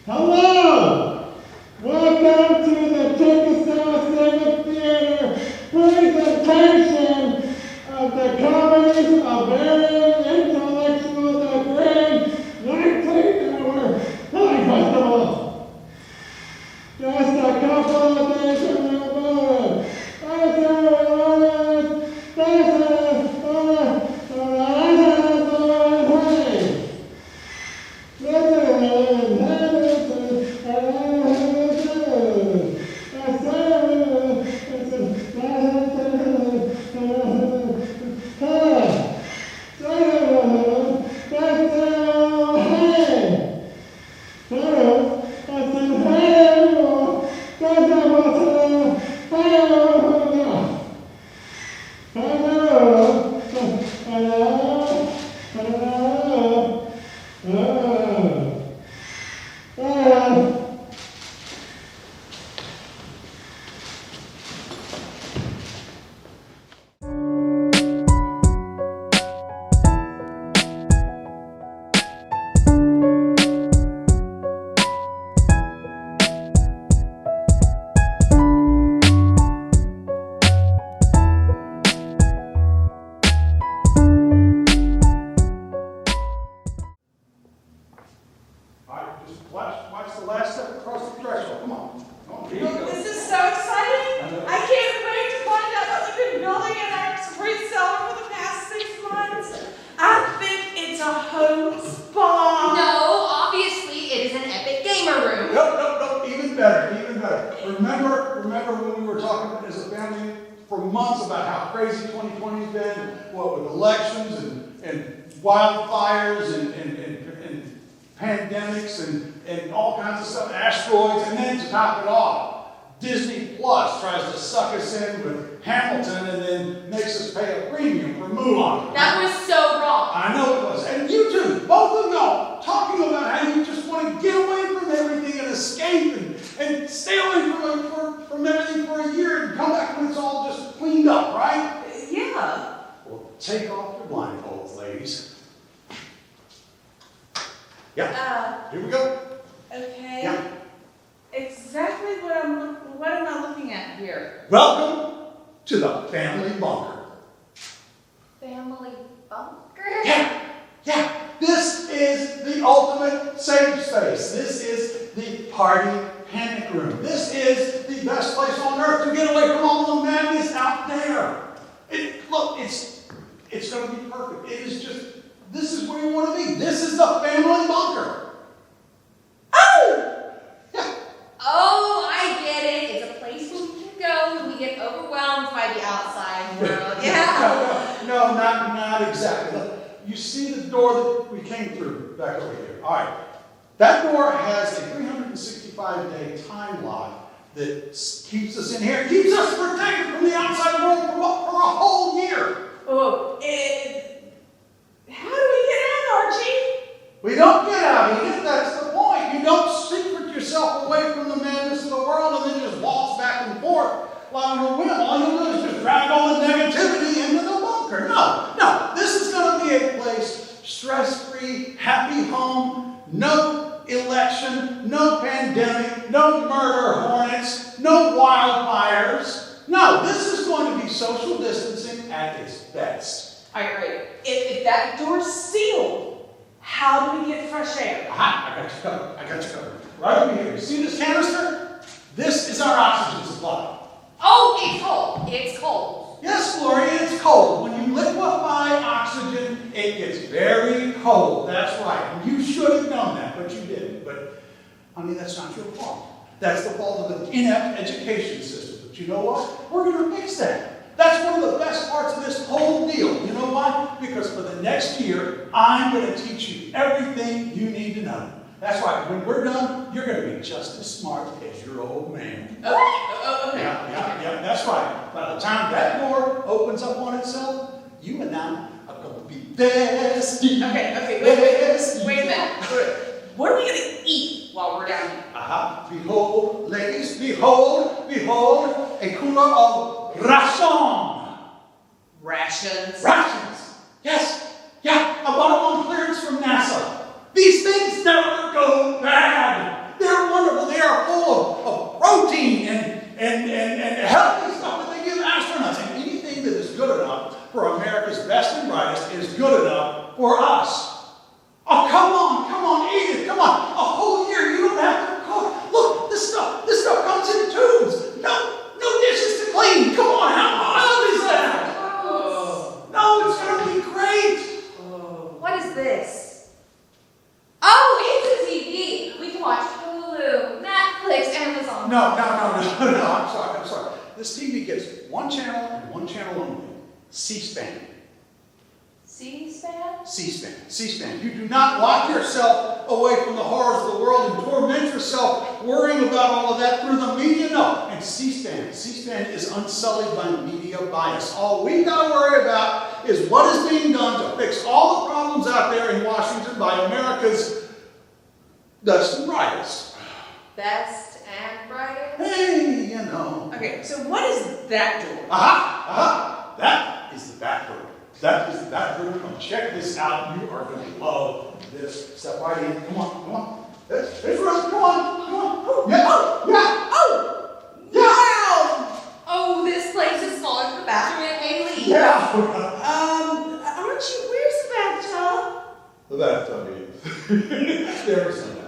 Hello! Welcome to the Chickasaw Civic Theater presentation of the Comedies of Varying Intellectual Degree 19-hour High Festival. Just a couple of days from the vote. Watch the last step across the threshold. Come on. Here you go. This is so exciting. I can't wait to find out what we've been building in our pre-sale for the past 6 months. I think it's a home spa. No, obviously it is an epic gamer room. Nope. Even better. Remember when we were talking as a family for months about how crazy 2020's been, what with elections and wildfires and pandemics and all kinds of stuff, asteroids, and then to top it off, Disney Plus tries to suck us in with Hamilton and then makes us pay a premium for Mulan. That was so wrong. I know it was. And you two, both of y'all, talking about how you just want to get away from everything and escape and stay away from everything for a year and come back when it's all just cleaned up, right? Yeah. Well, take off your blindfolds, ladies. Yeah. Here we go. Okay. Yeah. Exactly what am I looking at here? Welcome to the family bunker. Family bunker? Yeah. This is the ultimate safe space. This is the party panic room. This is the best place on earth to get away from all the madness out there. Look, it's going to be perfect. It is just, this is where you want to be. This is the family bunker. Oh, I get it. It's a place where we can go when we get overwhelmed by the outside world. Yeah. No, not exactly. Look, you see the door that we came through back over here. All right. That door has a 365-day time lock that keeps us in here, keeps us protected from the outside world for a whole year. Oh, how do we get out, Archie? We don't get out of it. That's the point. You don't secret yourself away from the madness of the world and then just waltz back and forth like on a whim. All you'll do is just drag all the negativity into the bunker. No. This is going to be a place, stress-free, happy home, no election, no pandemic, no murder hornets, no wildfires. No, this is going to be social distancing at its best. All right. If that door's sealed, how do we get fresh air? Aha, I got you covered. Right over here. You see this canister? This is our oxygen supply. Oh, it's cold. It's cold. Yes, Gloria, it's cold. When you liquefy oxygen, it gets very cold. That's right. And you should have known that, but you didn't. But, honey, that's not your fault. That's the fault of an inept education system. But you know what? We're going to fix that. That's one of the best parts of this whole deal. You know why? Because for the next year, I'm going to teach you everything you need to know. That's right. When we're done, you're going to be just as smart as your old man. Okay. Yeah, that's right. By the time that door opens up on itself, you and I are going to be besties. Okay, wait a minute. What are we going to eat while we're down here? Behold, ladies, behold, a cooler of ration. Rations? Rations. Yes. Yeah, I bought them on clearance from NASA. These things never go bad. This TV gets one channel and one channel only. C-SPAN. C-SPAN? C-SPAN. C-SPAN. You do not lock yourself away from the horrors of the world and torment yourself worrying about all of that through the media. No. And C-SPAN. C-SPAN is unsullied by media bias. All we got to worry about is what is being done to fix all the problems out there in Washington by America's best and brightest. Best and brightest? Hey, you know. Okay, so what is that door? Aha! Aha! That is the back door. That is the back door. Come on, check this out. You are going to love this. Step right in. Come on, come on. It's Russ. Come on, come on. Yeah, yeah. Oh! Wow! Oh, this place is smaller than the bathroom at Haley. Yeah. Aren't you, where's the bathtub? The bathtub. There is no bathtub.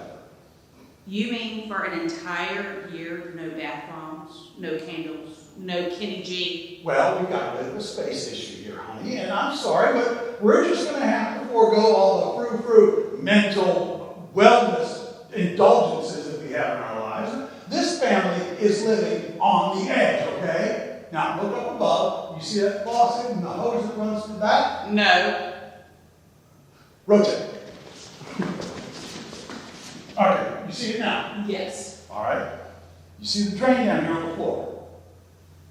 You mean for an entire year, no bath bombs, no candles, no Kenny G? Well, we've got a bit of a space issue here, honey, and I'm sorry, but we're just going to have to forego all the frou-frou mental wellness indulgences that we have in our lives. This family is living on the edge, okay? Now, look up above. You see that faucet and the hose that runs to the back? No. Rotate. All right, you see it now? Yes. All right. You see the drain down here on the floor?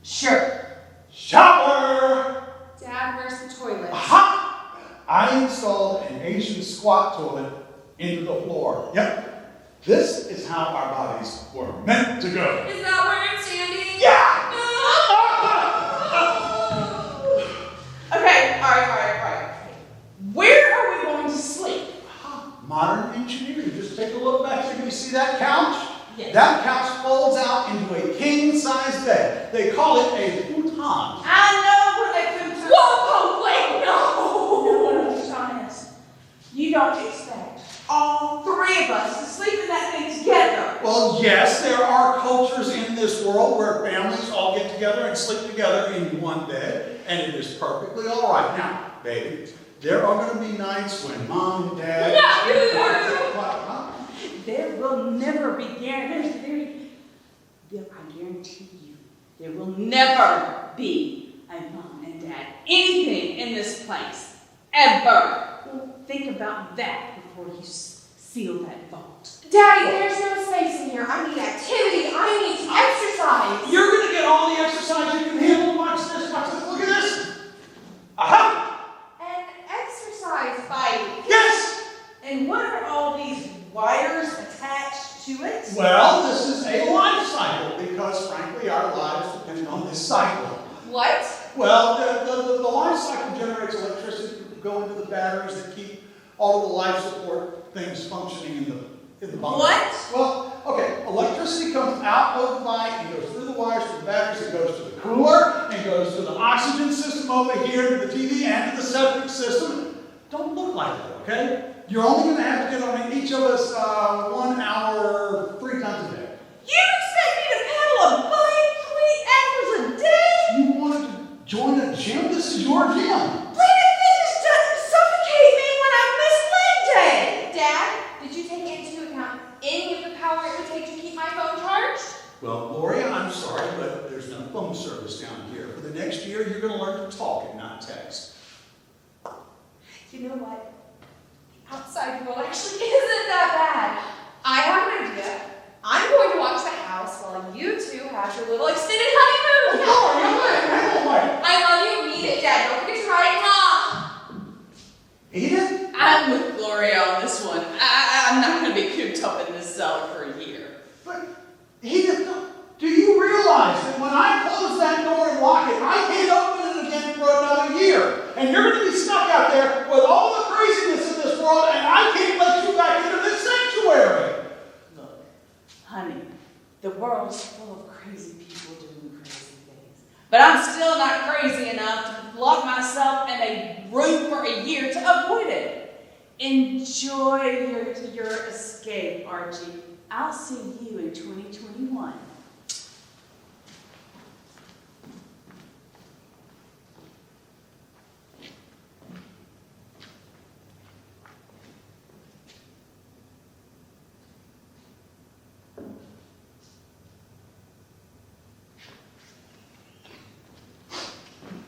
Sure. Shower! Dad, where's the toilet? Aha! I installed an Asian squat toilet into the floor. Yep. This is how our bodies were meant to go. Is that where I'm standing? Yeah! Okay, all right. Where are we going to sleep? Modern engineering. Just take a look back here. You see that couch? Yes. That couch folds out into a king-size bed. They call it a futon. I know where they put it. Whoa, wait, no! No, Thomas. You don't expect all three of us to sleep in that thing together. Well, yes, there are cultures in this world where families all get together and sleep together in one bed, and it is perfectly all right. Now, baby, there are going to be nights when mom and dad... There will never be guaranteed. I guarantee you, there will never be a mom and dad anything in this place ever. Think about that before you seal that vault. Daddy, there's no space in here. I need activity. I need exercise. You're going to get all the exercise you can handle. Watch this. Look at this. Aha! An exercise bike. Yes! And what are all these wires attached to it? Well, this is a life cycle because, frankly, our lives depend on this cycle. What? Well, the life cycle generates electricity to go into the batteries that keep all of the life support things functioning in the bunker. What? Well, okay, electricity comes out of the bike and goes through the wires to the batteries. It goes to the cooler and goes to the oxygen system over here, to the TV, and to the septic system. Don't look like that, okay? You're only going to have to get on each of us 1 hour, 3 times a day. You expect me to pedal a bike 3 hours a day? You wanted to join a gym? This is your gym. Bleeding things doesn't suffocate me when I miss leg day. Dad, did you take into account any of the power it would take to keep my phone charged? Well, Gloria, I'm sorry, but there's no phone service down here. For the next year, you're going to learn to talk and not text. You know what? The outside world actually isn't that bad. I have an idea. I'm going to watch the house while you two have your little extended honeymoon. I love you. Mean it, Dad. Don't forget to write mom. Edith? I'm with Gloria on this one. I'm not going to be cooped up in this cellar for a year. But, Edith, do you realize that when I close that door and lock it, I can't open it again for another year? And you're going to be stuck out there with all the craziness in this world, and I can't let you back into this sanctuary. Look, honey, the world's full of crazy people doing crazy things. But I'm still not crazy enough to lock myself in a room for a year to avoid it. Enjoy your escape, Archie. I'll see you in 2021.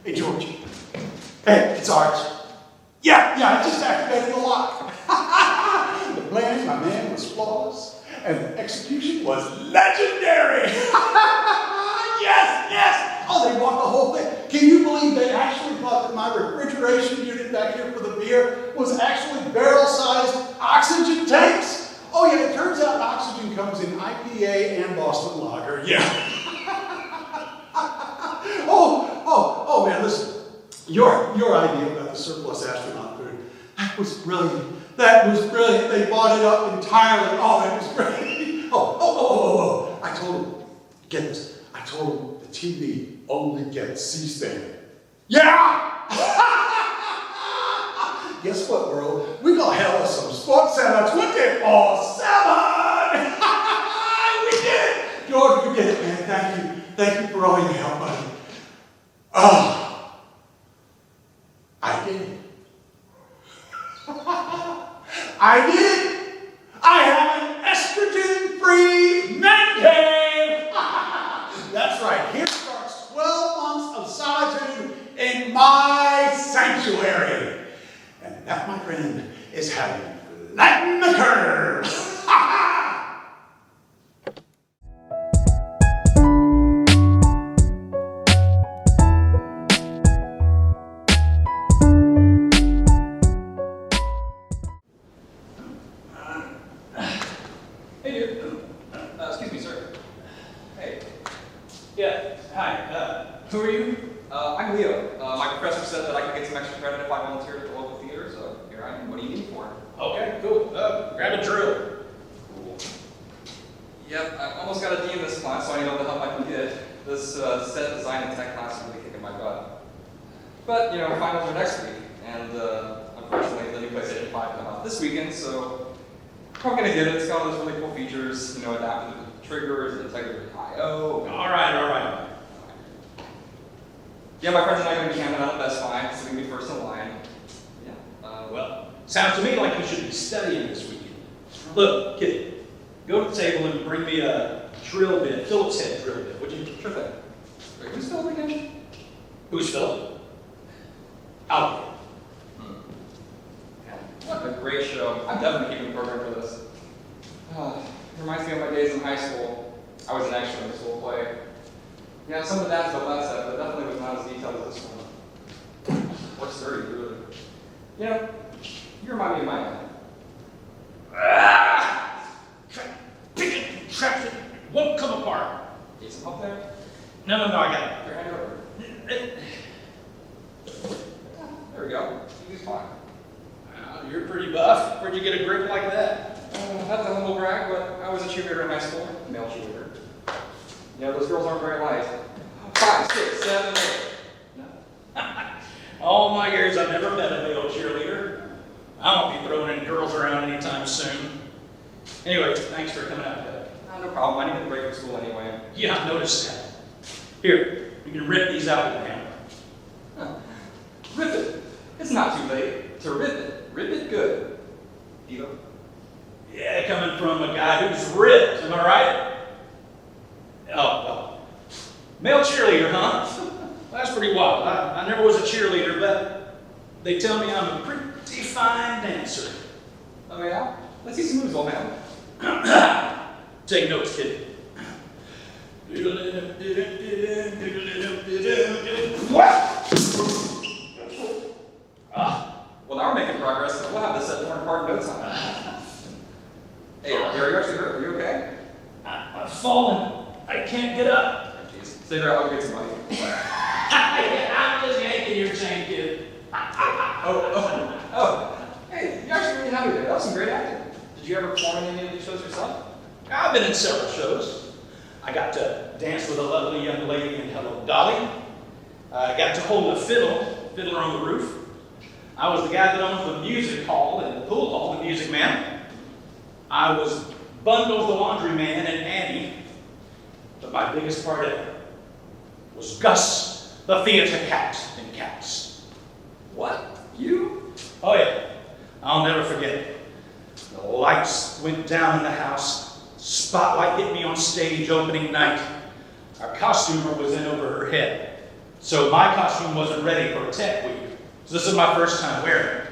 Hey, George. Hey, it's Arch. Yeah, I just activated the lock. The plan, my man, was flawless, and the execution was legendary. Yes. Oh, they bought the whole thing. Can you believe they actually thought that my refrigeration unit back here for the beer was actually barrel-sized oxygen tanks? Oh yeah, it turns out oxygen comes in IPA and Boston Lager. Yeah. Oh man, listen. Your idea about the surplus astronaut food, that was brilliant. They bought it up entirely. Oh, that was great. Oh. I told them, get this, I told them the TV only gets C-SPAN. Yeah! Guess what, world? We gonna have some Sports Center 24/7! We did it! George, we did it, man. Thank you. Thank you for all your help, buddy. I did it. I did it! I have an estrogen-free man cave! That's right, here starts 12 months of solitude in my sanctuary. And that, my friend, is having flattened the curve. Hey, dude. Excuse me, sir. Hey. Yeah, hi. Who are you? I'm Leo. My professor said that I could get some extra credit if I volunteered at the local theater, so here I am. What do you need for? Okay, cool. Grab a drill. Cool. Yep, I almost got a D in this class, so I need all the help I can get. This set design and tech class is really kicking my butt. But, finals are next week, and unfortunately the new PlayStation 5 came out this weekend, so I'm gonna get it. It's got all those really cool features, adaptive triggers, integrated I/O. All right. Yeah, my friends and I are going to be camping out at Best Buy, so we can be first in line. Yeah. Well, sounds to me like you should be studying this weekend. Look, kid, go to the table and bring me a drill bit, Phillips head drill bit, would you? Sure thing. Wait, who's Philip again? Who's Philip? Out. What a great show. I'm definitely keeping the program for this. Reminds me of my days in high school. I was an extra in the school play. Yeah, some of the dads built that set, but it definitely was not as detailed as this one. Or sturdy, really. You remind me of my dad. Pick it, trap it, won't come apart. Need some help there? No, I got Your hand over. it. There we go. He's fine. Wow, you're pretty buff. Where'd you get a grip like that? Not the humble brag, but I was a cheerleader in high school. Male cheerleader. Those girls aren't very light. 5, 6, 7, 8. No. All my years, I've never met a male cheerleader. I won't be throwing any girls around anytime soon. Anyway, thanks for coming out today. No problem. I needed a break from school anyway. Yeah, I noticed that. Here, you can rip these out with the hammer. Huh. Rip it. It's not too late to rip it. Rip it good. Diva. Yeah, coming from a guy who's ripped, am I right? Oh. Male cheerleader, huh? That's pretty wild. I never was a cheerleader, but they tell me I'm a pretty fine dancer. Oh yeah? Let's see some moves, old man. Take notes, kid. Well, now we're making progress. We'll have this set torn apart in no time. Hey, are you actually hurt? Are you okay? I've fallen. I can't get up. Jeez. Stay there, I'll get some money. I'm just yanking your chain, kid. Hey, you actually really happy there. That was some great acting. Did you ever perform in any of these shows yourself? I've been in several shows. I got to dance with a lovely young lady in Hello Dolly. I got to hold a fiddler on the roof. I was the guy that owned the music hall and the pool hall, the Music Man. I was Bundles the Laundry Man and Annie. But my biggest part ever was Gus, the theater cat in Cats. What? You? Oh yeah, I'll never forget it. The lights went down in the house. Spotlight hit me on stage opening night. Our costumer was in over her head. So my costume wasn't ready for a tech week. So this is my first time wearing it.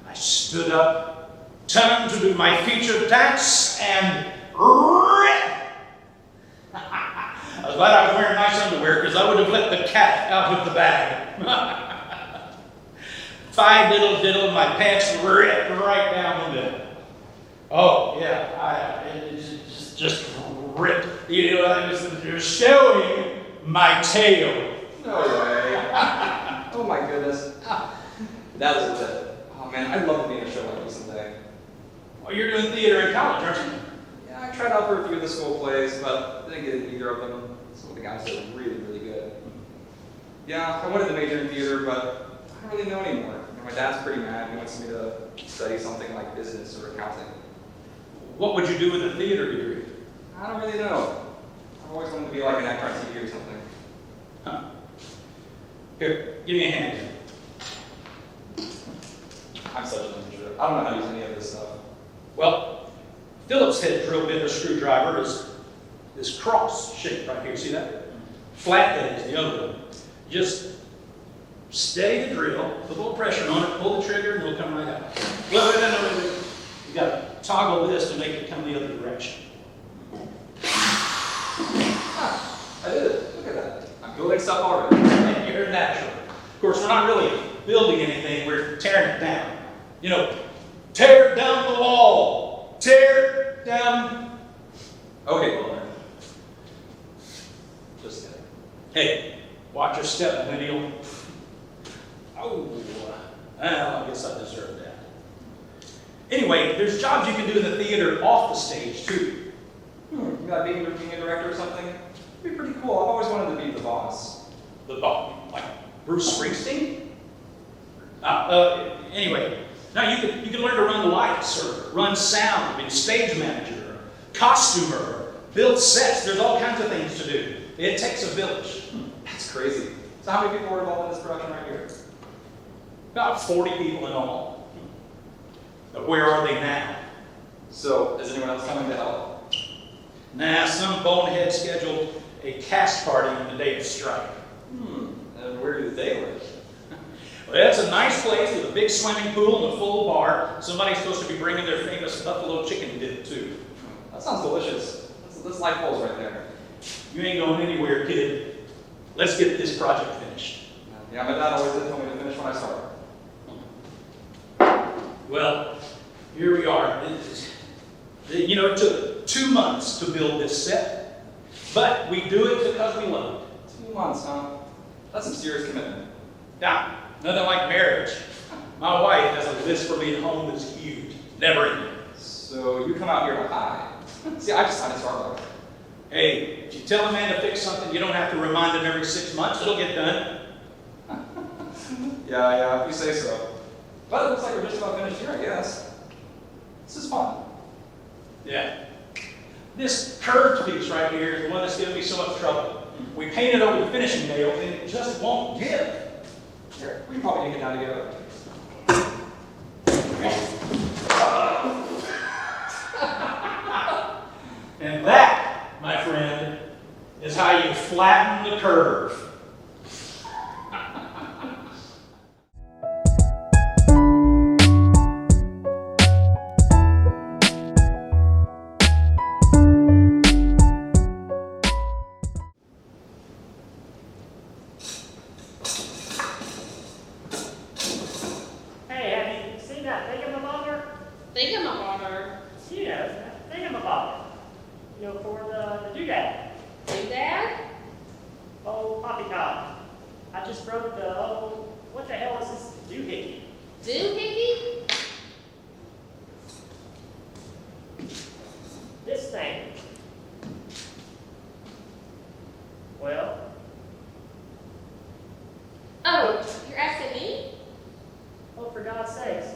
I stood up, turned to do my featured dance, and rip! I was glad I was wearing nice underwear because I would have let the cat out of the bag. Five diddle diddle, my pants ripped right down the middle. Oh, yeah, it just ripped. You know, it was showing my tail. No way. Oh my goodness. That was it. Oh man, I'd love to be in a show like this someday. Well, you're doing theater in college, aren't you? Yeah, I tried out for a few of the school plays, but didn't get in either of them. Some of the guys that were really, really good. Yeah, I wanted to major in theater, but I don't really know anymore. You know, my dad's pretty mad. He wants me to study something like business or accounting. What would you do with a theater degree? I don't really know. I've always wanted to be like an actor on TV or something. Huh. Here, give me a hand. I'm such an amateur. I don't know how to use any of this stuff. Well, Phillips head drill bit or screwdriver is this cross shape right here. See that? Flathead is the other one. Just steady the drill, put a little pressure on it, pull the trigger, and it'll come right out. Well, wait. You got to toggle this to make it come the other direction. I did it. Look at that. I'm building stuff already. And you're natural. Of course, we're not really building anything, we're tearing it down. You know, tear down the wall. Tear down. Okay, well, just kidding. Hey, watch your step, millennial. Oh, well, I guess I deserve that. Anyway, there's jobs you can do in the theater off the stage, too. You got being a director or something? It'd be pretty cool. I've always wanted to be the boss. The boss, like Bruce Springsteen? Anyway, now you can learn to run lights or run sound, be a stage manager, or costumer, or build sets. There's all kinds of things to do. It takes a village. That's crazy. So how many people were involved in this production right here? About 40 people in all. But where are they now? So, is anyone else coming to help? Nah, some bonehead scheduled a cast party on the day of strike. And where do they live? Well, that's a nice place with a big swimming pool and a full bar. Somebody's supposed to be bringing their famous buffalo chicken dip, too. That sounds delicious. That's light poles right there. You ain't going anywhere, kid. Let's get this project finished. Yeah, my dad always did tell me to finish when I start. Well, here we are. You know, it took 2 months to build this set, but we do it because we love it. 2 months, huh? That's some serious commitment. Now, nothing like marriage. My wife has a list for me at home that's huge, never ending. So you come out here to hide. See, I just signed a Starbucks. Hey, if you tell a man to fix something, you don't have to remind him every 6 months. It'll get done. Yeah, if you say so. But it looks like we're just about finished here, I guess. This is fun. Yeah. This curved piece right here is the one that's giving me so much trouble. We painted over the finishing nail and it just won't give. Here, we can probably take it down together. And that, my friend, is how you flatten the curve. Thingamabobber? You know, thingamabobber. You know, for the doodad. Doodad? Oh, poppycock. I just broke the, what the hell is this doohickey? Doohickey? This thing. Well, Oh, you're asking me? oh, for God's sakes.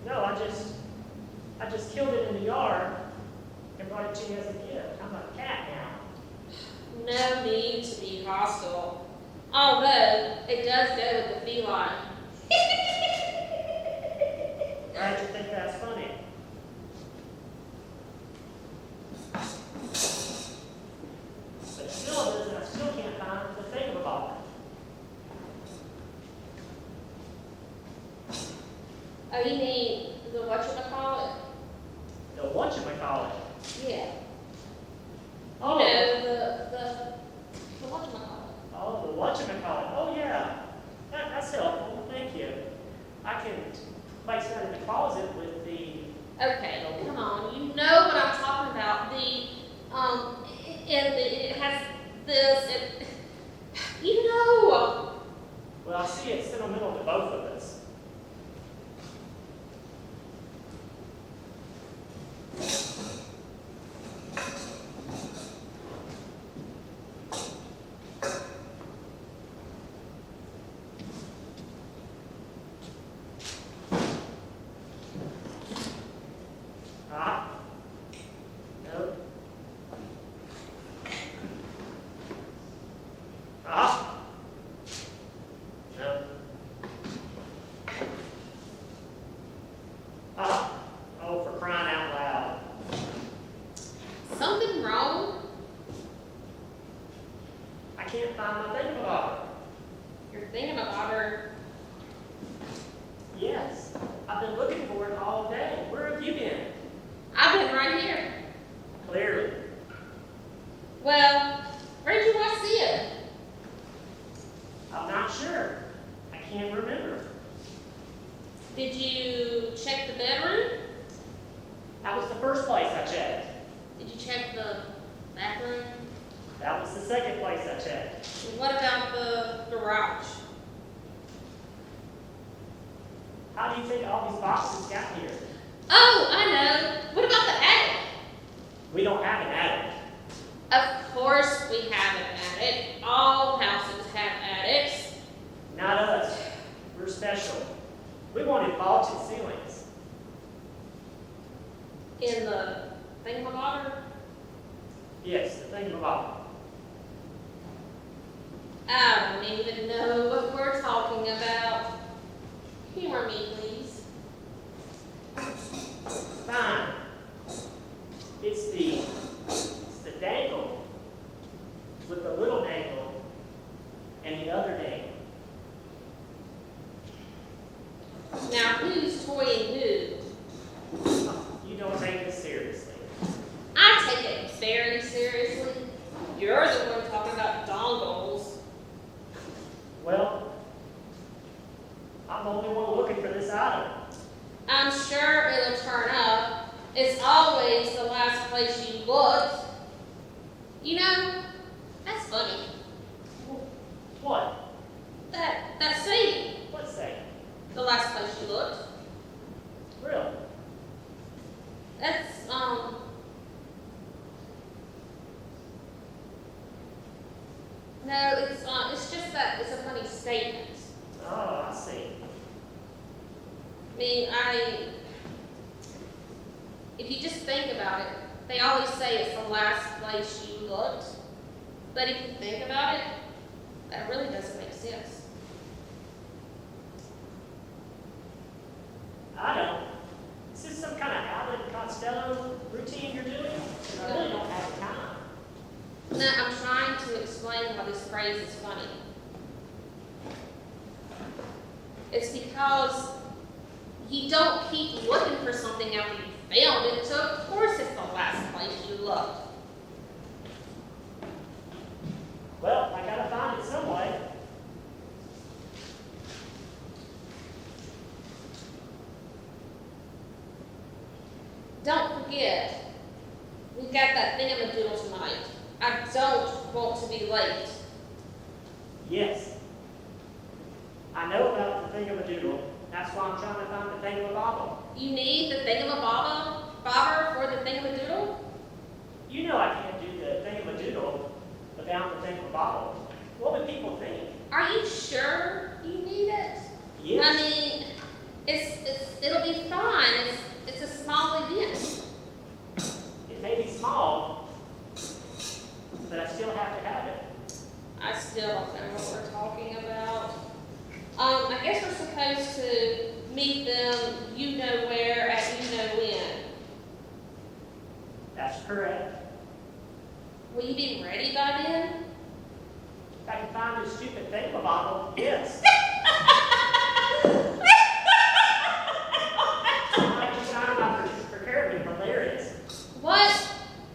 No, I just killed it in the yard and brought it to you as a gift. I'm a cat now. No need to be hostile. Although, it does go with the feline. Glad you think that's funny. But still, I still can't find the closet with the, Okay, come on. You know what I'm talking about. It has this, you know. well, I see it's sentimental to both of us. Ah, no. Ah, no. Ah, oh, for crying out loud. Something wrong? I can't find my thingamabob. You're thinking about her. Yes, I've been looking for it all day. Where have you been? I've been right here. Clearly. Well, where did you last see it? I'm not sure. I can't remember. Did you check the bedroom? That was the first place I checked. Did you check the bathroom? That was the second place I checked. What about the garage? How do you think all these boxes got here? Oh, I know. What about the attic? We don't have an attic. Of course we have an attic. All houses have attics. Not us. We're special. We wanted vaulted ceilings. In the thingamabob? Yes, the thingamabob. I don't even know what we're talking about. Humor me, please. Fine. It's the dangle with the little dangle and the other dangle. Now, who's toying who? You don't take this seriously. I take it very seriously. You're the one talking about dongles. Well, I'm the only one looking for this item. I'm sure it'll turn up. It's always the last place you looked. You know, that's funny. What? That saying, What's that? the last place you looked. Really? That's, no, it's just that it's a funny statement. Oh, I see. I mean, if you just think about it, they always say it's the last place you looked. But if you think about it, that really doesn't make sense. I don't. Is this some kind of Alan Costello routine you're doing? I really don't have the time. No, I'm trying to explain why this phrase is funny. It's because you don't keep looking for something after you found it, so of course it's the last place you looked. Well, I gotta find it some way. Don't forget, we've got that thingamadoodle tonight. I don't want to be late. Yes. I know about the thingamadoodle. That's why I'm trying to find the thingamabobble. You need the thingamabobber for the thingamadoodle? You know I can't do the thingamadoodle without the thingamabobble. What would people think? Are you sure you need it? Yes. I mean, it'll be fine. It's a small event. It may be small, but I still have to have it. I still don't know what we're talking about. I guess we're supposed to meet them, you know where, at you know when. That's correct. Will you be ready by then? If I can find this stupid thingamabobble, yes. Hilarious. What?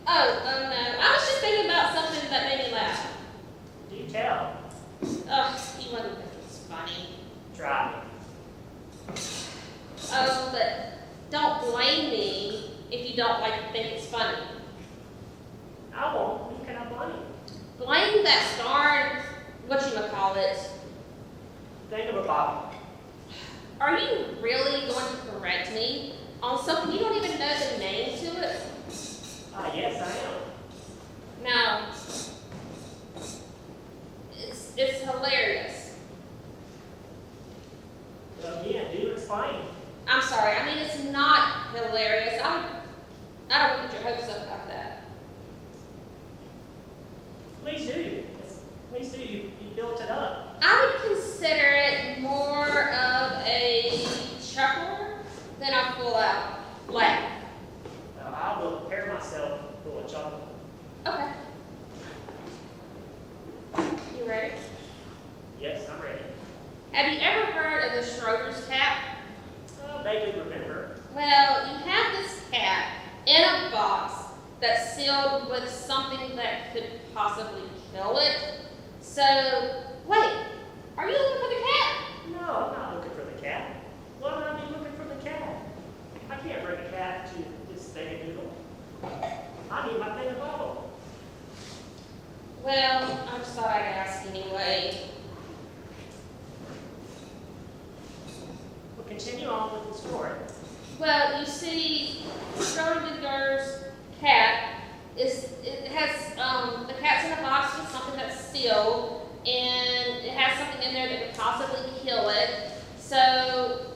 Oh no. I was just thinking about something that made me laugh. Do tell. Ugh, you wouldn't think it's funny. Try. Oh, but don't blame me if you don't think it's funny. I won't. Who can I blame? Blame that darn, whatchamacallit. Think of a Bobby. Are you really going to correct me on something you don't even know the name to it? Yes, I am. Now, it's hilarious. Well, yeah, do explain. I'm sorry, I mean, it's not hilarious. I don't want to get your hopes up about that. Please do. Please do. You built it up. I would consider it more of a chuckle than a full-out laugh. I will prepare myself for a chuckle. Okay. You ready? Yes, I'm ready. Have you ever heard of the Schroeder's cat? Vaguely remember. Well, you have this cat in a box that's sealed with something that could possibly kill it. So, wait, are you looking for the cat? No, I'm not looking for the cat. Why would I be looking for the cat? I can't bring a cat to this thing of noodle. I need my thing of bubble. Well, I just thought I'd ask anyway. We'll continue on with the story. Well, you see, Schrodinger's cat the cat's in a box with something that's sealed, and it has something in there that could possibly kill it. So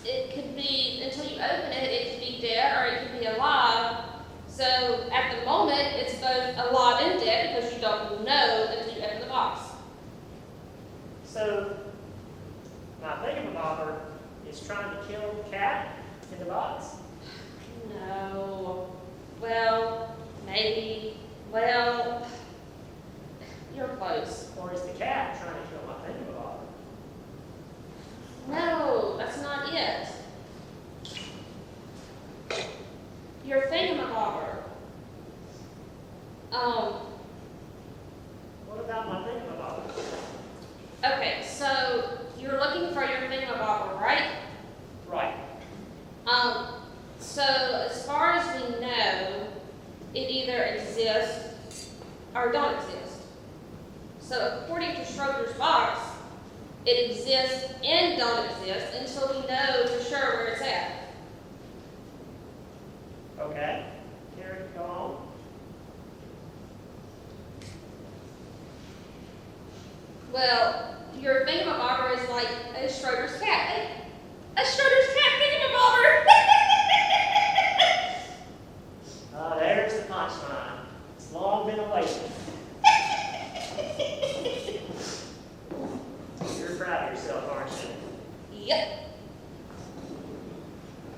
it could be, until you open it, it could be dead or it could be alive. So at the moment, it's both alive and dead because you don't know until you open the box. So, my thingamabobber is trying to kill the cat in the box? No. Well, maybe. Well, you're close. Or is the cat trying to kill my thingamabobber? No, that's not it. Your thingamabobber. What about my thingamabobber? Okay, so you're looking for your thingamabobber, right? Right. So as far as we know, it either exists or don't exist. So according to Schroeder's box, it exists and don't exist until we know for sure where it's at. Okay. Carry go on. Well, your thingamabobber is like a Schroeder's cat. A Schroeder's cat thingamabobber! There's the punchline. It's long been awaited. You're proud of yourself, aren't you? Yep.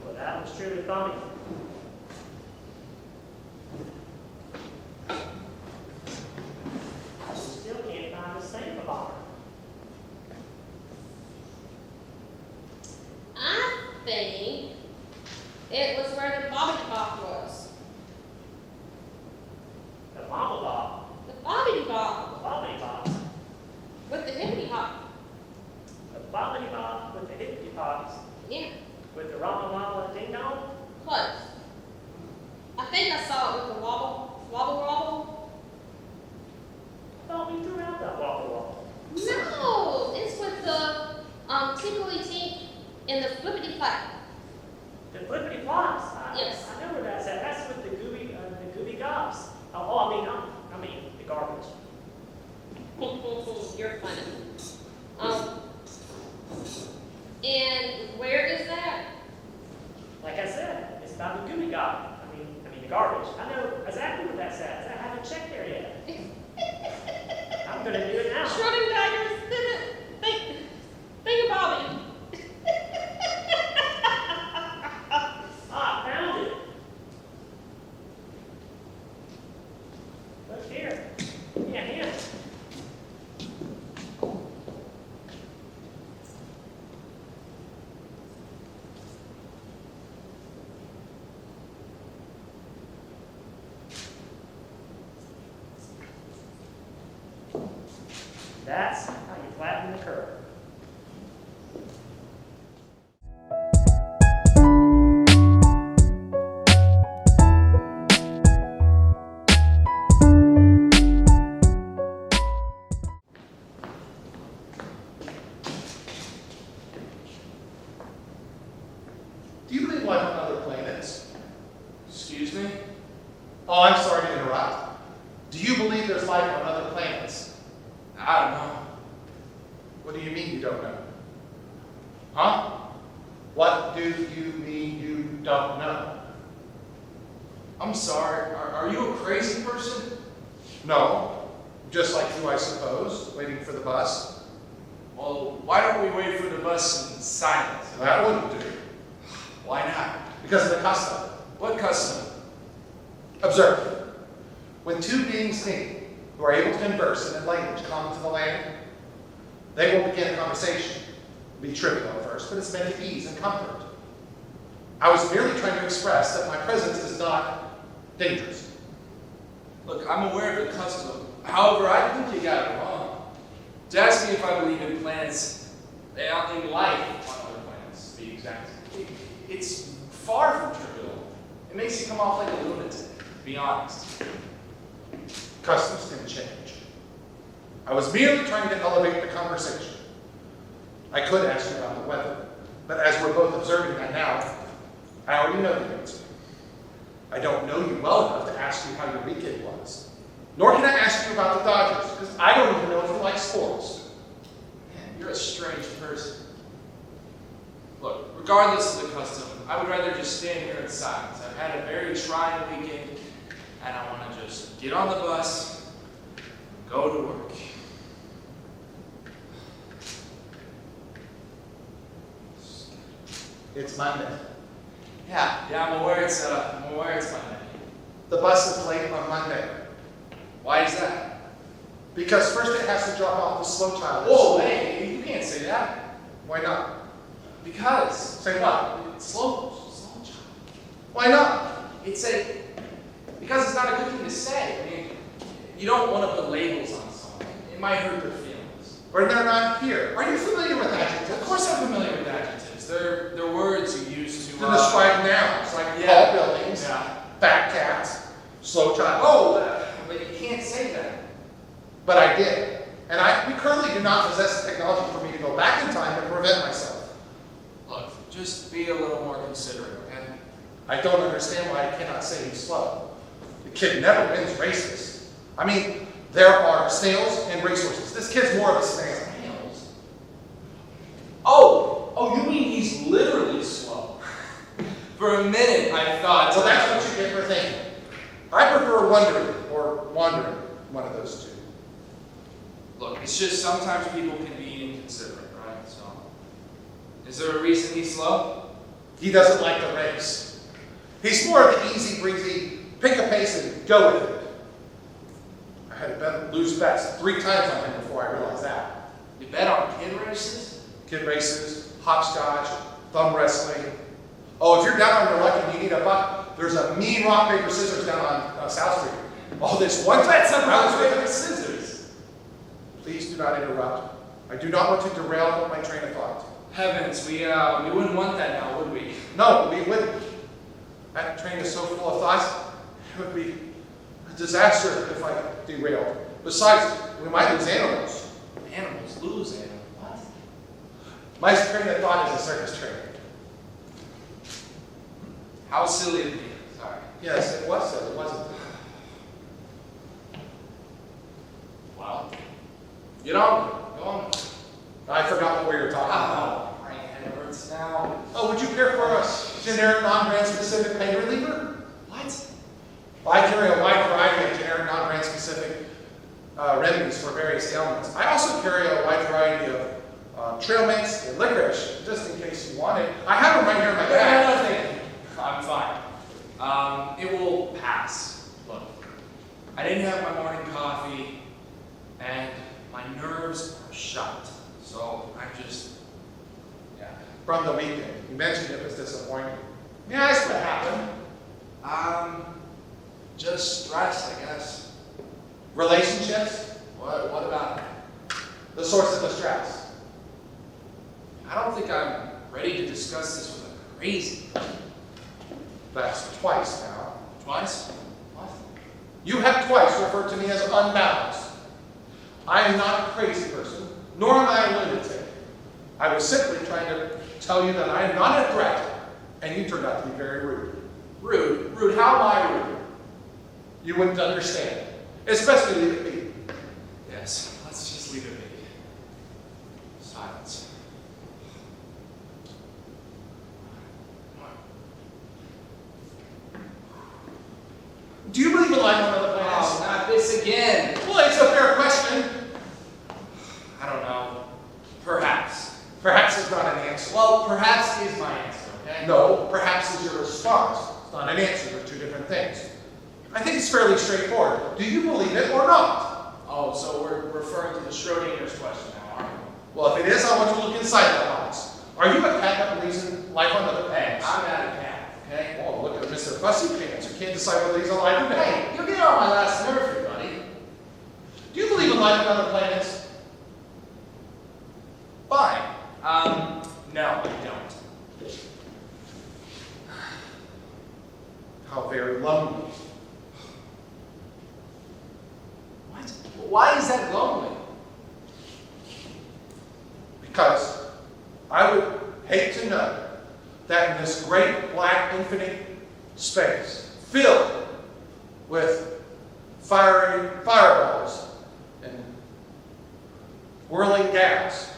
Well, that was truly funny. I still can't find this thingamabobber. I think it was where the bobbity bob was. The mama bob. The bobbity bob The bobbity bob. with the hippity hop. The bobbity bob with the hippity pops. Yeah, With the rama mama ding dong. close. I think I saw it with the wobble. I thought we threw out that wobble wobble. No, it's with the tinkly tink and the flippity flap. The flippity flops. Yes. I know where that's at. That's with the gooby gobs. I mean the garbage. You're funny. And where is that? Like I said, it's about the gooby gob. I mean the garbage. I know exactly where that's at. I haven't checked there yet. I'm gonna do it now. Schrodinger's think about it. I found it. Look here. Yeah, here. That's how you flatten the curve. Oh, I'm sorry to interrupt. Do you believe there's life on other planets? I don't know. What do you mean you don't know? Huh? What do you mean you don't know? I'm sorry. Are you a crazy person? No. Just like you, I suppose, waiting for the bus. Well, why don't we wait for the bus in silence? That wouldn't do. Why not? Because of the custom. What custom? Observe. When two beings meet who are able to converse in a language common to the land, they will begin a conversation. It'll be trivial at first, but it's meant to ease and comfort. I was merely trying to express that my presence is not dangerous. Look, I'm aware of the custom. However, I think you got it wrong. To ask me if I believe in planets, in life on other planets, to be exact, it's far from trivial. It makes you come off like a lunatic, to be honest. Customs can change. I was merely trying to elevate the conversation. I could ask you about the weather, but as we're both observing that now, I already know the answer. I don't know you well enough to ask you how your weekend was. Nor can I ask you about the Dodgers, because I don't even know if you like sports. Man, you're a strange person. Look, regardless of the custom, I would rather just stand here in silence. I've had a very trying weekend, and I want to just get on the bus, go to work. It's Monday. Yeah, I'm aware it's Monday. The bus is late on Monday. Why is that? Because first it has to drop off the slow child. Whoa, hey, you can't say that. Why not? Because. Say what? It's slow child. Why not? Because it's not a good thing to say. I mean, you don't want to put labels on someone. It might hurt their feelings. Or they're not here. Are you familiar with adjectives? Of course I'm familiar with adjectives. They're words you use to describe nouns, like tall buildings, fat cats, slow child. Oh, but you can't say that. But I did. And we currently do not possess the technology for me to go back in time and prevent myself. Look, just be a little more considerate, okay? I don't understand why I cannot say he's slow. The kid never wins races. I mean, there are snails and racehorses. This kid's more of a snail. Snails? Oh, you mean he's literally slow? For a minute, I thought. Well, that's what you get for thinking. I prefer wondering or wandering, one of those two. Look, it's just sometimes people can be inconsiderate, right? So, is there a reason he's slow? He doesn't like the race. He's more of the easy breezy, pick a pace and go with it. I had to lose bets 3 times on him before I realized that. You bet on kid races? Kid races, hopscotch, thumb wrestling. Oh, if you're down on your luck and you need a buck, there's a mean rock, paper, scissors down on South Street. Oh, this one That's time a rock, paper, scissors. Please do not interrupt. I do not want to derail my train of thought. Heavens, we wouldn't want that now, would we? No, we wouldn't. That train is so full of thoughts, it would be a disaster if I derailed. Besides, we might lose animals. Animals lose animals. What? My train of thought is a circus train. How silly of me. Sorry. Yes, it was silly, wasn't it? Wow. Get on. Go on. I forgot what we were talking about. My head hurts now. Oh, would you care for a generic, non-brand specific pain reliever? What? I carry a wide variety of generic, non-brand specific remedies for various ailments. I also carry a wide variety of trail mix and licorice, just in case you want it. I have them right here in my bag. No, thank you. I'm fine. It will pass. Look, I didn't have my morning coffee, and my nerves are shot. So I'm just, From the weekend. You mentioned it was disappointing. Yeah, that's what happened. Just stressed, I guess. Relationships? What about it? The source of the stress. I don't think I'm ready to discuss this with a crazy. That's twice now. Twice? What? You have twice referred to me as unbalanced. I am not a crazy person, nor am I a lunatic. I was simply trying to tell you that I am not a threat, and you turned out to be very rude. Rude? Rude? How am I rude? you wouldn't understand. It's best we leave it be. Yes, let's just leave it be. Silence. Do you believe in life on other planets? Oh, not this again. Well, it's a fair question. I don't know. Perhaps. Perhaps it's not an answer. Well, perhaps is my answer, okay? No, perhaps is your response. It's not an answer. They're two different things. I think it's fairly straightforward. Do you believe it or not? Oh, so we're referring to the Schrodinger's question now, aren't we? Well, if it is, I want you to look inside that box. Are you a cat that believes in life on other planets? I'm not a cat, okay? Oh, look at Mr. Fussy Pants. You can't decide whether he's alive or dead. Hey, you're getting on my last nerve here, buddy. Do you believe in life on other planets? Fine. No, I don't. How very lonely. What? Why is that lonely? Because I would hate to know that in this great black infinite space, filled with fiery fireballs and whirling gas,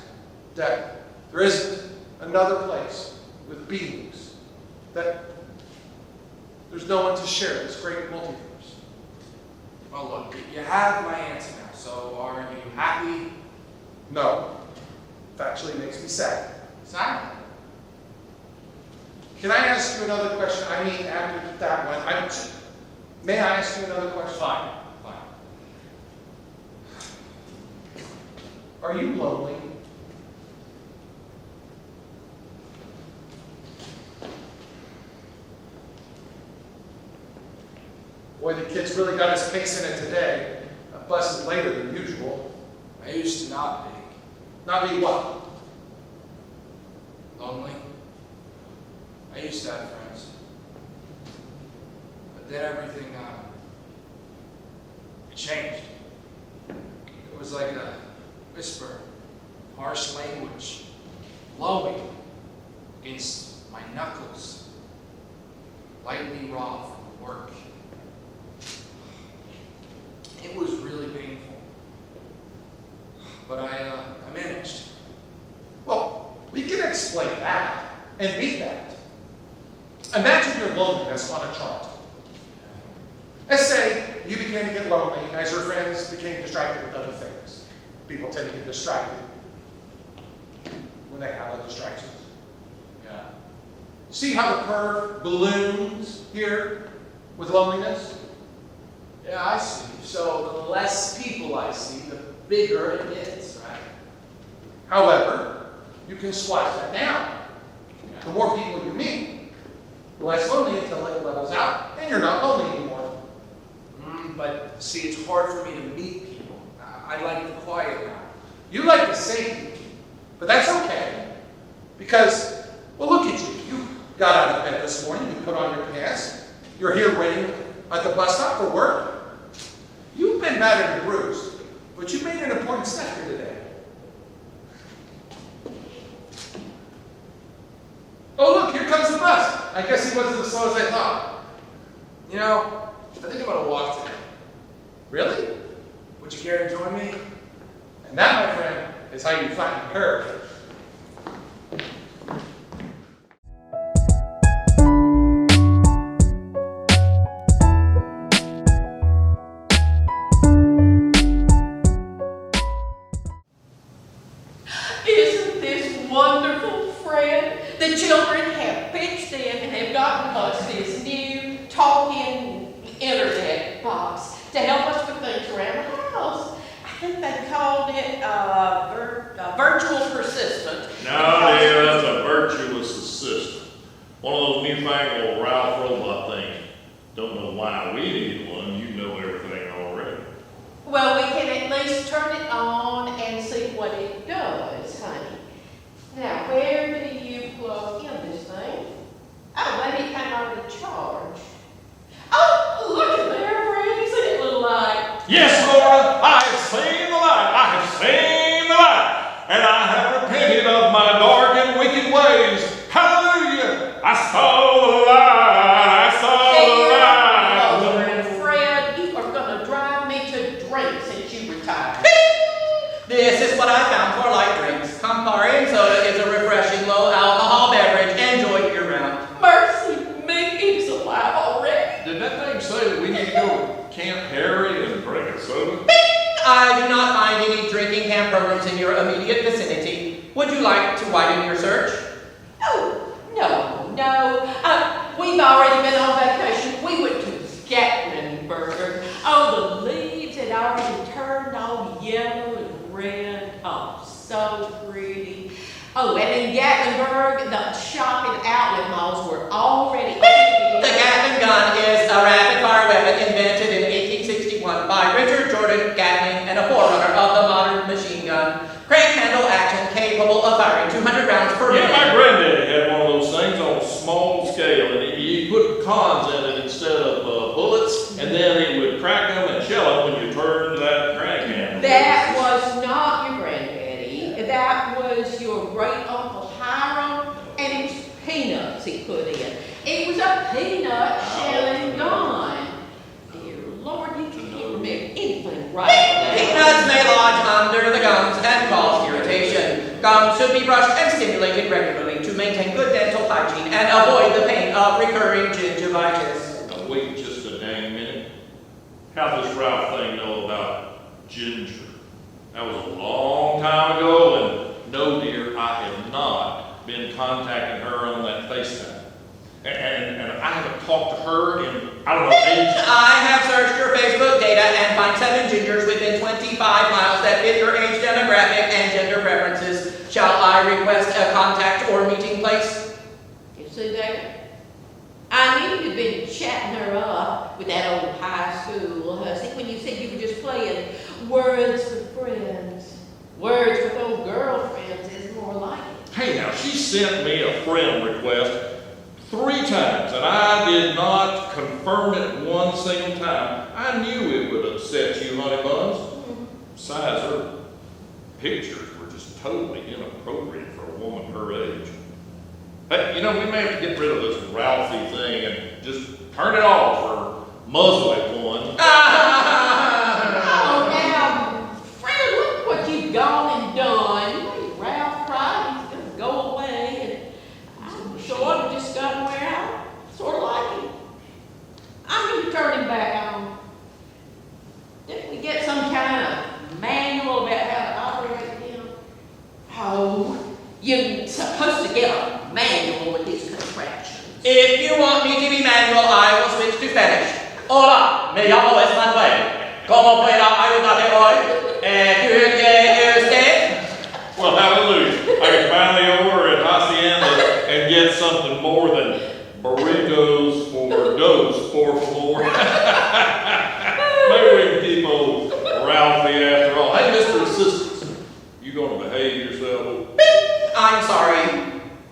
that there isn't another place with beings, that there's no one to share this great multiverse. Well, look, you have my answer now, so are you happy? No. It actually makes me sad. Sad? Can I ask you another question? I mean, after that one, may I ask you another question? Fine, fine. Are you lonely? Boy, the kid's really got his case in it today. A bus is later than usual. I used to not be. Not be what? Lonely. I used to have friends. But then everything, it changed. It was like a whisper, harsh language, blowing against my knuckles, lightly raw from work. It was really painful. But I managed. Well, we can explain that and beat that. Imagine your loneliness on a chart. Let's say you began to get lonely as your friends became distracted with other things. People tend to get distracted when they have other distractions. Yeah. See how the curve balloons here with loneliness? Yeah, I see. So the less people I see, the bigger it gets, right? However, you can slice that down. The more people you meet, the less lonely until it levels out, and you're not lonely anymore. But see, it's hard for me to meet people. I like the quiet now. You like the safety, but that's okay. Because, well, look at you. You got out of bed this morning, you put on your pants, you're here waiting at the bus stop for work. You've been battered and bruised, but you made an important step here today. Oh, look, here comes the bus. I guess he wasn't as slow as I thought. You know, I think I'm going to walk today. Really? Would you care to join me? And that, my friend, is how you flatten the curve. Isn't this wonderful, Fred? The children have pitched in and have gotten us this new talking internet box to help us with things around the house. I think they called it virtual persistent. No, dear, that's a virtuous assistant. One of those newfangled Ralph robot things. Don't know why we need one. You know everything already. Well, we can at least turn it on and see what it does, honey. Now, where do you plug in this thing? Oh, maybe it came out of the charge. Oh, look at there, Fred. You see that little light? Yes, Laura, I have seen the light. I have seen the light. And I have repented of my dark and wicked ways. Hallelujah. I saw the light. I saw the light. go to Camp Harry and drink a soda? I do not find any drinking camp programs in your immediate vicinity. Would you like to widen your search? Oh, no. We've already been on vacation. We went to Gatlinburg. Oh, the leaves had already turned all yellow and red. Oh, so pretty. Oh, and in Gatlinburg, the shopping outlet malls were already open. The Gatling gun is a rapid-fire weapon invented in 1861 by Richard Jordan Gatling and a forerunner of the modern machine gun. Crank handle action capable of firing 200 rounds per minute. Yeah, my granddaddy had one of those things on a small scale, and he put cons in it instead of bullets, and then he would crack them and shell them when you turned that crank handle. That was not your granddaddy. That was your great-uncle Hiram, and it was peanuts he put in. It was a peanut shelling gun. Dear Lord, you can't remember anything right now. Peanuts may lodge under the gums and cause irritation. Gums should be brushed and stimulated regularly to maintain good dental hygiene and avoid the pain of recurring gingivitis. Now wait just a dang minute. How does Ralph thing know about Ginger? That was a long time ago, and no, dear, I have not been contacting her on that FaceTime. And I haven't talked to her in, I don't know, ages. I have searched your Facebook data and find 7 gingers within 25 miles that fit your age demographic and gender preferences. Shall I request a contact or meeting place? You see there? I knew you'd been chatting her up with that old high school hussy when you said you were just playing words with friends. Words with old girlfriends is more like it. Hey, now, she sent me a friend request 3 times, and I did not confirm it one single time. I knew it would upset you, honey buns. Besides, her pictures were just totally inappropriate for a woman her age. Hey, you know, we may have to get rid of this Ralphie thing and just turn it off or muzzle it one. Oh, now, Fred, look what you've gone and done. You made Ralph cry. He's going to go away. And I'm sure I've just gotten where I sort of like him. I'm going to turn him back on. Didn't we get some kind of manual about how to operate him? Oh, you're supposed to get a manual with these contractions. If you want me to be manual, I will switch to Spanish. Hola, me llamo Manuel. ¿Cómo puedo ayudarte hoy? ¿Quiere usted? Well, hallelujah. I can finally order at Hacienda and get something more than burritos for dos, por favor. Maybe we can keep old Ralphie after all. Hey, Mr. Assistant, you gonna behave yourself? I'm sorry.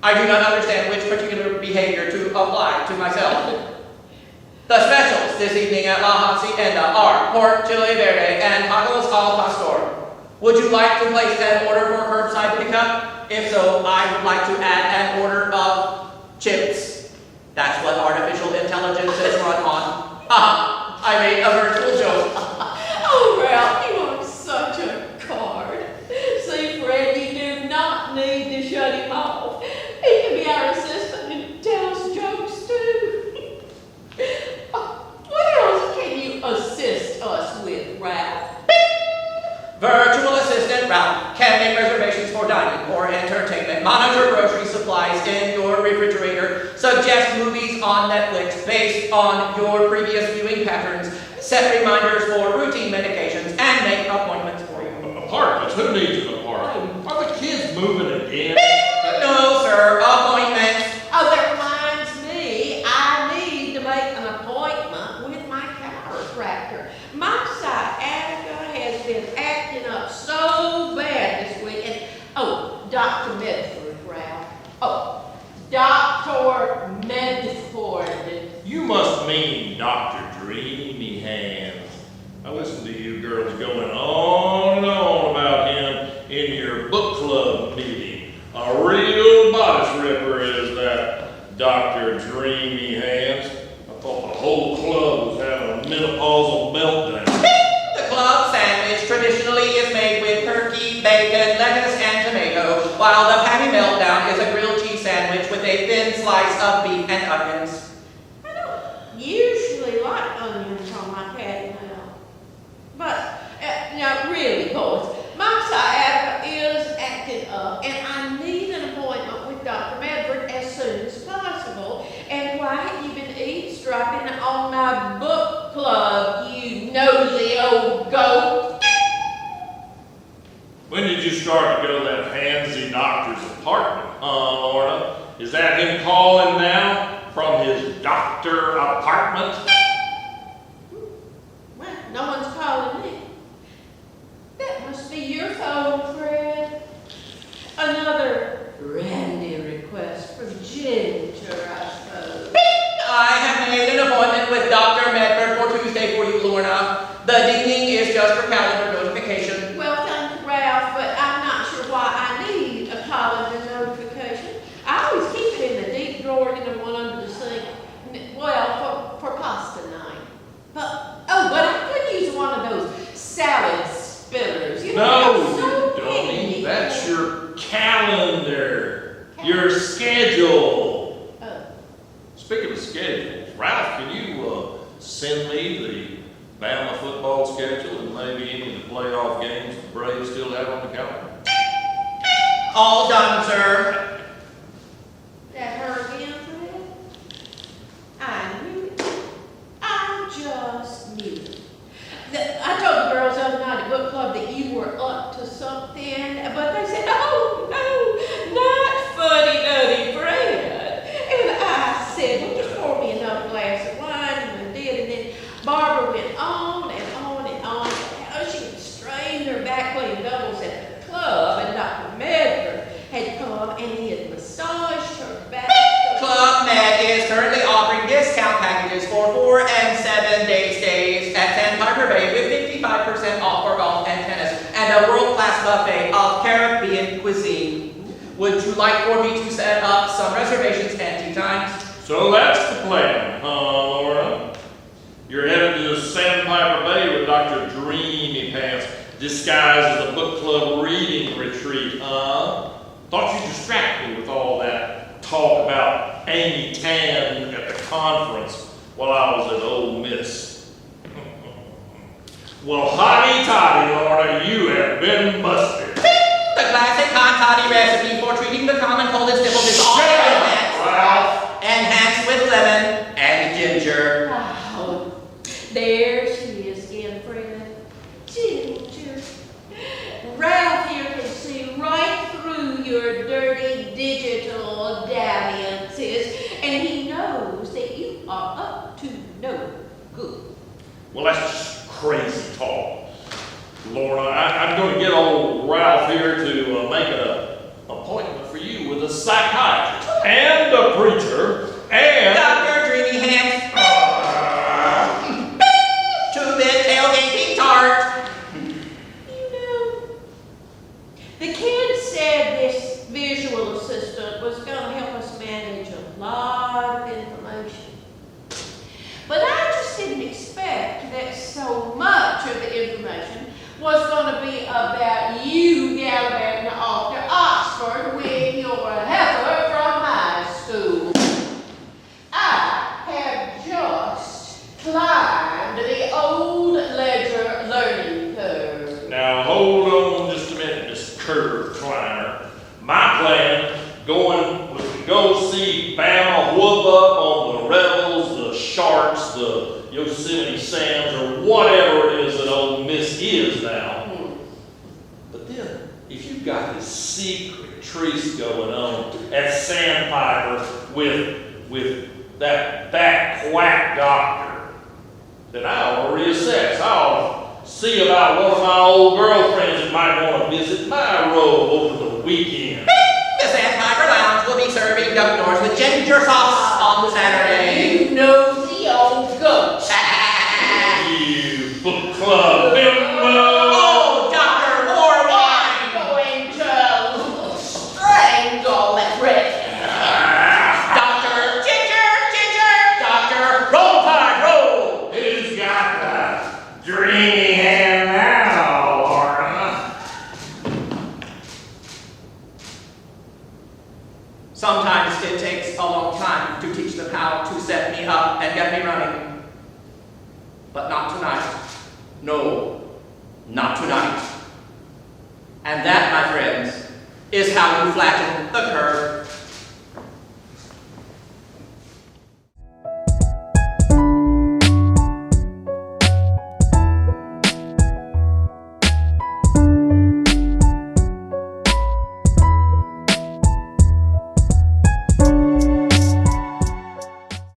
I do not understand which particular behavior to apply to myself. The specials this evening at La Hacienda are pork chili verde and tacos al pastor. Would you like to place an order for curbside pickup? If so, I would like to add an order of chips. That's what artificial intelligence is run on. Haha, I made a virtual joke. Oh, Ralph, you are such a card. See, Fred, you do not need to shut him off. He can be our assistant and tell us jokes, too. What else can you assist us with, Ralph? Virtual assistant Ralph can make reservations for dining or entertainment, monitor grocery supplies in your refrigerator, suggest movies on Netflix based on your previous viewing patterns, set reminders for routine medications, and make appointments for you. Apartments? Who needs an apartment? Are the kids moving again? No, sir. Appointments. Oh, that reminds me, I need to make an appointment with my chiropractor. My sciatica has been acting up so bad this week. And, oh, Dr. Medford, Ralph. Oh, Dr. Medford. You must mean Dr. Dreamy Hands. I listen to you girls going on and on about him in your book club meeting. A real bodice ripper is that Dr. Dreamy Hands. I thought the whole club was having a menopausal meltdown. The club sandwich traditionally is made with turkey, bacon, lettuce, and tomato, while the patty meltdown is a grilled cheese sandwich with a thin slice of beef and onions. I don't usually like onions on my patty now. But, now really, boys, my sciatica is acting up, and I need an appointment with Dr. Medford as soon as possible. And why, you've been eavesdropping on my book club, you nosy old goat. When did you start to go to that handsy doctor's apartment, huh, Lorna? Is that him calling now from his doctor apartment? Well, no one's calling me. That must be your phone, Fred. Another Randy request from Ginger, I suppose. I have made an appointment with Dr. Medford for Tuesday for you, Lorna. The ding-ding is just for calendar notification. Well, thank you, Ralph, but I'm not sure why I need a calendar notification. I always keep it in the deep drawer in the one under the sink. Well, for pasta night. But I could use one of those salad spillers. You know, No, so you dummy. handy. That's your calendar, your schedule. Oh. Speaking of schedules, Ralph, can you send me the Bama football schedule and maybe any of the playoff games the Braves still have on the calendar? All done, sir. That her again, Fred? I knew it. I just knew it. I told the girls the other night at book club that you were up to something, but they said, oh, no, not funny-duddy Fred. And I said, well, just pour me another glass of wine, and they did, and then Barbara went on and on and on, how she had strained her back playing doubles at the club, and Dr. Medford had come and he had massaged her back. Club Med is currently offering discount packages for 4 and 7 day stays at Sandpiper Bay with 55% off for golf and tennis and a world-class buffet of Caribbean cuisine. Would you like for me to set up some reservations and tea times? So that's the plan, huh, Laura? You're headed to Sandpiper Bay with Dr. Dreamy Pants, disguised as a book club reading retreat, huh? Thought you'd distract me with all that talk about Amy Tan at the conference while I was at Ole Miss. Well, hotty toddy, Laura, you have been busted. The classic hot toddy recipe for treating the common cold and sniffles is all Ralph. enhanced with lemon and ginger. Oh, there she is again, Fred. Ginger. Ralph here can see right through your dirty digital dalliances, and he knows that you are up to no good. Well, that's just crazy talk. Lorna, I'm going to get old Ralph here to make an appointment for you with a psychiatrist and a preacher and... Dr. Dreamy Hands. 2-bit tailgating tart. You know, the kid said this visual assistant was going to help us manage a lot of information. But I just didn't expect that so much of the information was going to be about you gallivanting off to Oxford with your heifer from high school. I have just climbed the old ledger learning curve. Now, hold on just a minute, Miss Curve Climber. My plan, was to go see Bama whoop up on the Rebels, the Sharks, the Yosemite Sams, or whatever it is that Ole Miss is now. But then, if you've got this secret treat going on at Sandpiper with that quack doctor, then I'll reassess. I'll see about one of my old girlfriends that might want to visit my row over the weekend. The Sandpiper Lounge will be serving duck doors with ginger sauce on Saturday. You nosy old goat. You book club bimbo! Oh, Doctor, more wine! I'm going to strangle that red. Doctor, ginger! Doctor, roll tide, roll! Who's got the dreamy hand now, Laura? Sometimes it takes a long time to teach them how to set me up and get me running. But not tonight. No, not tonight. And that, my friends, is how you flatten the curve